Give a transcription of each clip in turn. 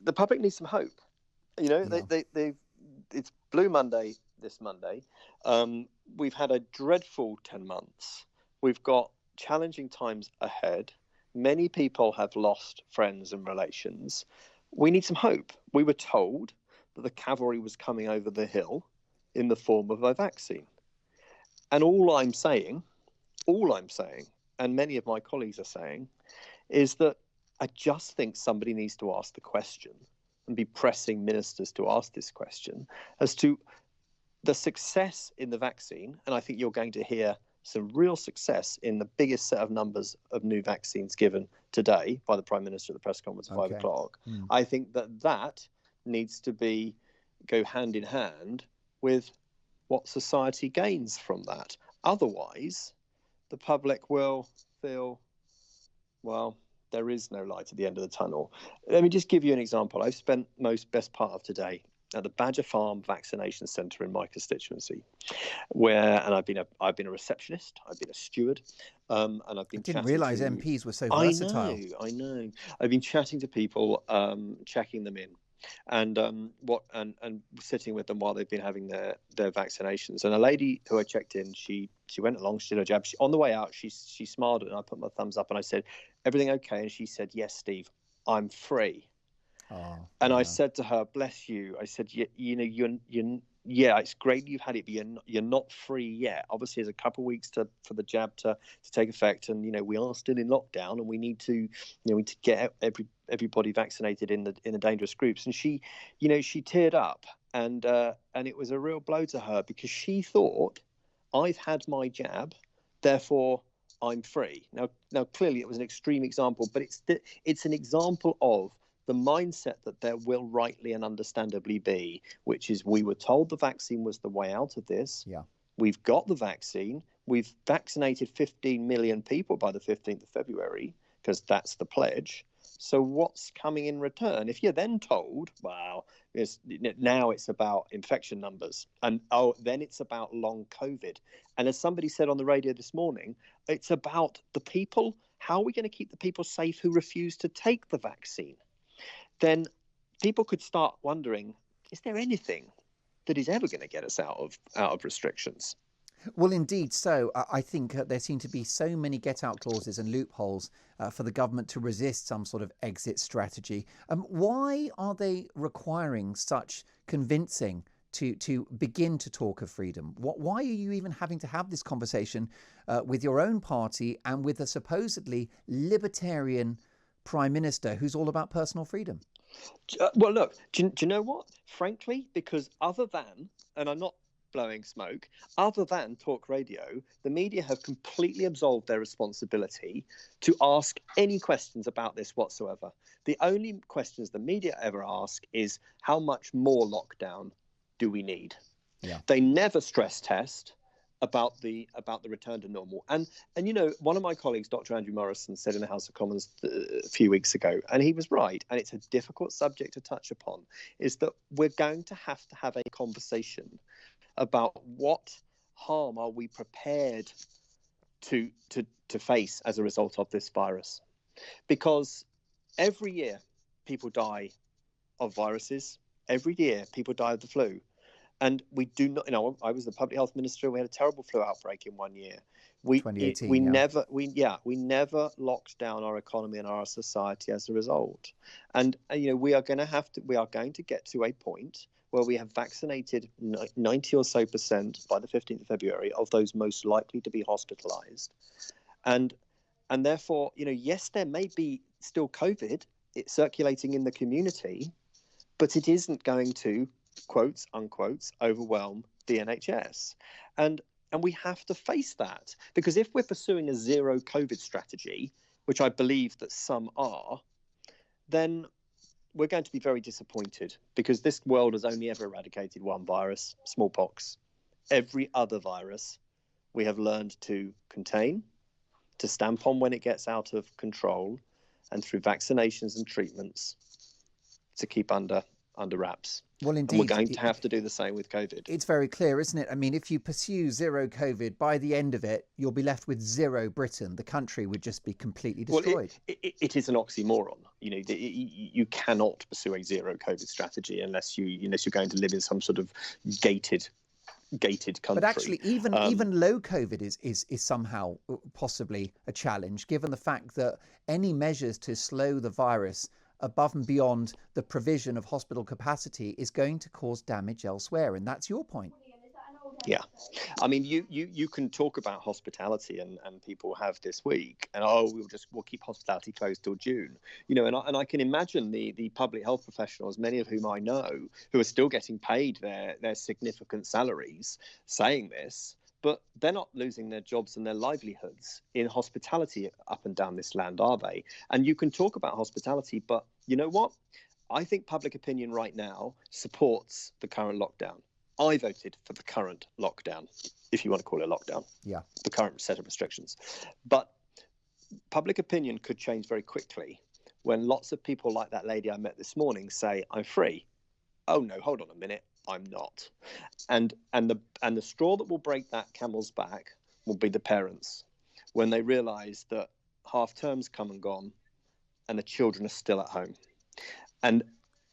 the public needs some hope. You know, Yeah. it's Blue Monday this Monday. We've had a dreadful 10 months. We've got challenging times ahead. Many people have lost friends and relations. We need some hope. We were told that the cavalry was coming over the hill in the form of a vaccine. And all I'm saying, and many of my colleagues are saying, is that I just think somebody needs to ask the question and be pressing ministers to ask this question as to the success in the vaccine. And I think you're going to hear some real success in the biggest set of numbers of new vaccines given today by the Prime Minister at the press conference at 5 o'clock. I think that needs to go hand in hand with what society gains from that. Otherwise, the public will feel, well, there is no light at the end of the tunnel. Let me just give you an example. I've spent best part of today at the Badger Farm Vaccination Centre in my constituency, and I've been a receptionist, I've been a steward, and I've been. I didn't realise MPs were so versatile. I know. I've been chatting to people, checking them in, and sitting with them while they've been having their vaccinations. And a lady who I checked in, she went along, she did her jab. On the way out, she smiled and I put my thumbs up and I said, "Everything okay?" And she said, "Yes, Steve, I'm free." And I said to her, "Bless you." I said, yeah, it's great you've had it, but you're not free yet. Obviously, there's a couple of weeks for the jab to take effect, and we are still in lockdown, and we need to get everybody vaccinated in the dangerous groups. And she teared up, and it was a real blow to her because she thought, I've had my jab, therefore I'm free. Now clearly it was an extreme example, but it's an example of the mindset that there will rightly and understandably be, which is we were told the vaccine was the way out of this. Yeah. We've got the vaccine. We've vaccinated 15 million people by the 15th of February because that's the pledge. So what's coming in return? If you're then told, wow, now it's about infection numbers and then it's about long COVID. And as somebody said on the radio this morning, it's about the people. How are we going to keep the people safe who refuse to take the vaccine? Then people could start wondering, is there anything that is ever going to get us out of restrictions? Well, indeed. So I think there seem to be so many get-out clauses and loopholes for the government to resist some sort of exit strategy. Why are they requiring such convincing to begin to talk of freedom? Why are you even having to have this conversation with your own party and with a supposedly libertarian Prime Minister who's all about personal freedom? Well, look, do you know what? Frankly, because other than, and I'm not blowing smoke, other than talk radio, the media have completely absolved their responsibility to ask any questions about this whatsoever. The only questions the media ever ask is how much more lockdown do we need? Yeah. They never stress test about the return to normal. And one of my colleagues, Dr. Andrew Morrison, said in the House of Commons a few weeks ago, and he was right, and it's a difficult subject to touch upon, is that we're going to have a conversation about what harm are we prepared to face as a result of this virus. Because every year people die of viruses. Every year people die of the flu. And we do not, I was the public health minister. We had a terrible flu outbreak in 1 year. We 2018, never locked down our economy and our society as a result. And we are going to get to a point where we have vaccinated 90 or so percent by the 15th of February of those most likely to be hospitalized. And therefore, yes, there may be still COVID circulating in the community, but it isn't going to, quotes, unquotes, overwhelm the NHS. And we have to face that, because if we're pursuing a zero COVID strategy, which I believe that some are, then we're going to be very disappointed, because this world has only ever eradicated one virus, smallpox. Every other virus we have learned to contain, to stamp on when it gets out of control, and through vaccinations and treatments to keep under under wraps. Well, And we're indeed, going to have to do the same with COVID. it's very clear, isn't it? I mean, if you pursue zero COVID, by the end of it, you'll be left with zero Britain. The country would just be completely Well, destroyed. it is an oxymoron. You cannot pursue a zero COVID strategy unless you're going to live in some sort of gated country. But actually, even low COVID is somehow possibly a challenge, given the fact that any measures to slow the virus above and beyond the provision of hospital capacity is going to cause damage elsewhere. And that's your point. Yeah, I mean, you can talk about hospitality, and people have this week, and we'll keep hospitality closed till June, and I can imagine the public health professionals, many of whom I know, who are still getting paid their significant salaries, saying this, but they're not losing their jobs and their livelihoods in hospitality up and down this land, are they? And you can talk about hospitality, but you know what? I think public opinion right now supports the current lockdown. I voted for the current lockdown, if you want to call it a lockdown. Yeah. The current set of restrictions. But public opinion could change very quickly when lots of people like that lady I met this morning say, I'm free. Oh no, hold on a minute, I'm not. And the straw that will break that camel's back will be the parents when they realise that half term's come and gone and the children are still at home. And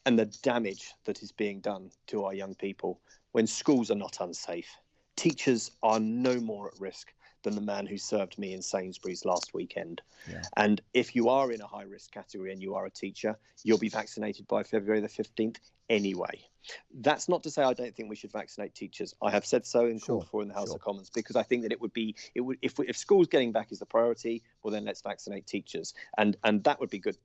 the damage that is being done to our young people when schools are not unsafe. Teachers are no more at risk than the man who served me in Sainsbury's last weekend. Yeah. And if you are in a high-risk category and you are a teacher, you'll be vaccinated by February the 15th anyway. That's not to say I don't think we should vaccinate teachers. I have said so and called for in the House of Commons, because I think that it would if schools getting back is the priority, well then let's vaccinate teachers, and that would be good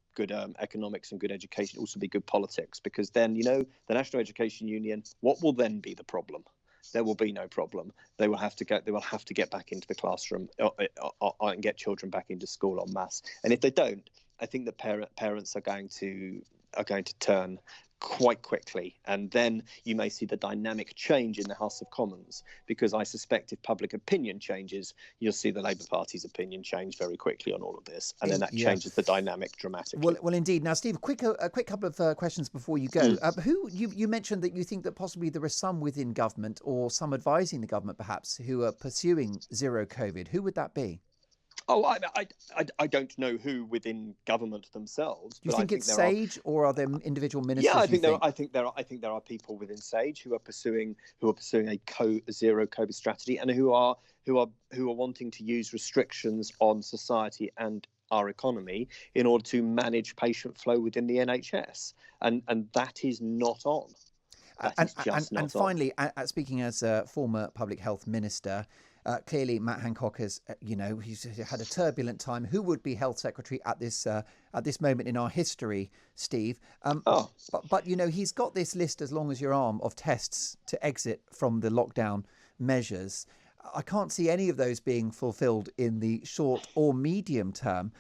economics and good education, also be good politics, because then the National Education Union, what will then be the problem? There will be no problem. They will have to get back into the classroom and get children back into school en masse. And if they don't, I think that parents are going to turn quite quickly, and then you may see the dynamic change in the House of Commons, because I suspect if public opinion changes, you'll see the Labour Party's opinion change very quickly on all of this, and then that changes the dynamic dramatically. Well, indeed. Now, Steve, a quick couple of questions before you go. Who you mentioned that you think that possibly there are some within government, or some advising the government perhaps, who are pursuing zero COVID. Who would that be? Oh, I don't know who within government themselves. Do you think it's Sage, or are there individual ministers? Yeah, I think there are people within Sage who are pursuing a zero COVID strategy, and who are wanting to use restrictions on society and our economy in order to manage patient flow within the NHS, and that is not on. And finally, speaking as a former public health minister. Clearly, Matt Hancock has, he's had a turbulent time. Who would be health secretary at this moment in our history, Steve? But he's got this list as long as your arm of tests to exit from the lockdown measures. I can't see any of those being fulfilled in the short or medium term.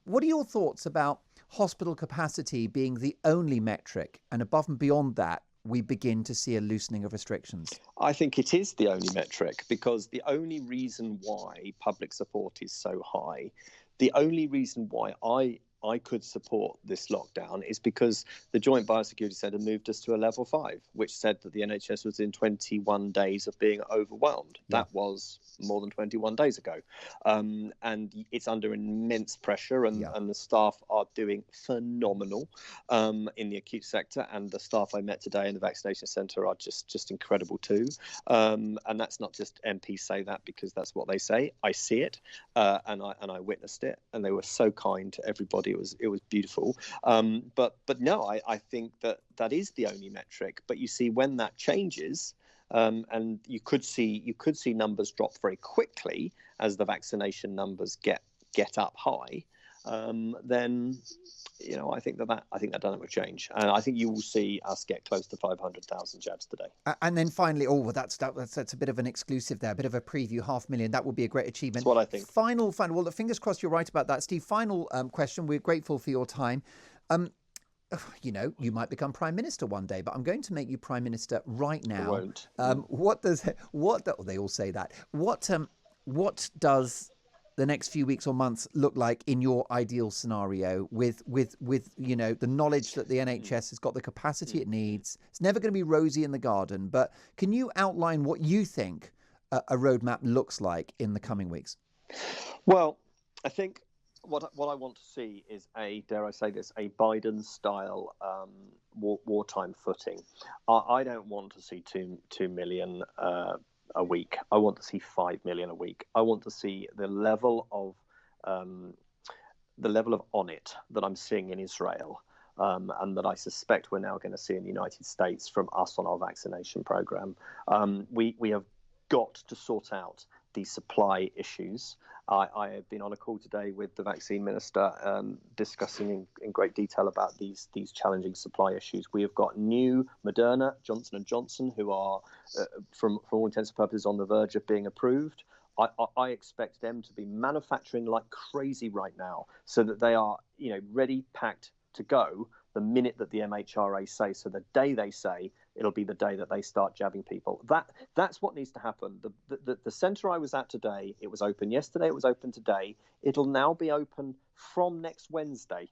What are your thoughts about hospital capacity being the only metric, and above and beyond that, we begin to see a loosening of restrictions? I think it is the only metric, because the only reason why public support is so high, the only reason why I could support this lockdown is because the Joint Biosecurity Centre moved us to a level 5, which said that the NHS was in 21 days of being overwhelmed. Yeah. That was more than 21 days ago. And it's under immense pressure, and the staff are doing phenomenal in the acute sector. And the staff I met today in the vaccination centre are just incredible too. And that's not just MPs say that because that's what they say. I see it, and I witnessed it, and they were so kind to everybody. It was beautiful. But no, I think that is the only metric. But you see, when that changes, and you could see numbers drop very quickly as the vaccination numbers get up high, then I think that dynamic will change, and I think you will see us get close to 500,000 jabs today. And then finally, that's a bit of an exclusive there, a bit of a preview, 500,000. That would be a great achievement. That's what I think. Final. Well, fingers crossed you're right about that, Steve. Final question. We're grateful for your time. You might become Prime Minister one day, but I'm going to make you Prime Minister right now. I won't. They all say that. What does the next few weeks or months look like in your ideal scenario, with the knowledge that the NHS has got the capacity it needs? It's never going to be rosy in the garden, but can you outline what you think a roadmap looks like in the coming weeks? Well, I think what I want to see is dare I say this, a Biden-style wartime footing. I don't want to see 2 million a week. I want to see 5 million a week. I want to see the level of on it that I'm seeing in Israel, and that I suspect we're now going to see in the United States from us on our vaccination program. We have got to sort out the supply issues. I have been on a call today with the vaccine minister, discussing in great detail about these challenging supply issues. We have got new Moderna, Johnson & Johnson, who are, from all intents and purposes, on the verge of being approved. I expect them to be manufacturing like crazy right now, so that they are, ready, packed to go the minute that the MHRA say. So the day they say, it'll be the day that they start jabbing people. That's what needs to happen. The centre I was at today, it was open yesterday, it was open today. It'll now be open from next Wednesday,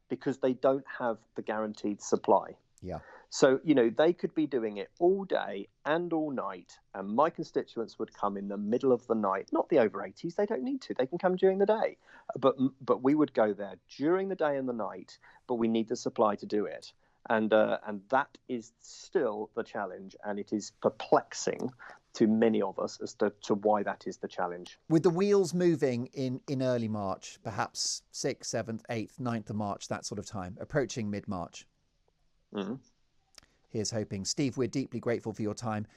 because they don't have the guaranteed supply. Yeah. So, they could be doing it all day and all night, and my constituents would come in the middle of the night, not the over 80s, they don't need to, they can come during the day. But we would go there during the day and the night, but we need the supply to do it. And that is still the challenge, and it is perplexing to many of us as to why that is the challenge. With the wheels moving in early March, perhaps 6th, 7th, 8th, 9th of March, that sort of time, approaching mid-March. Mm-hmm. Here's hoping. Steve, we're deeply grateful for your time.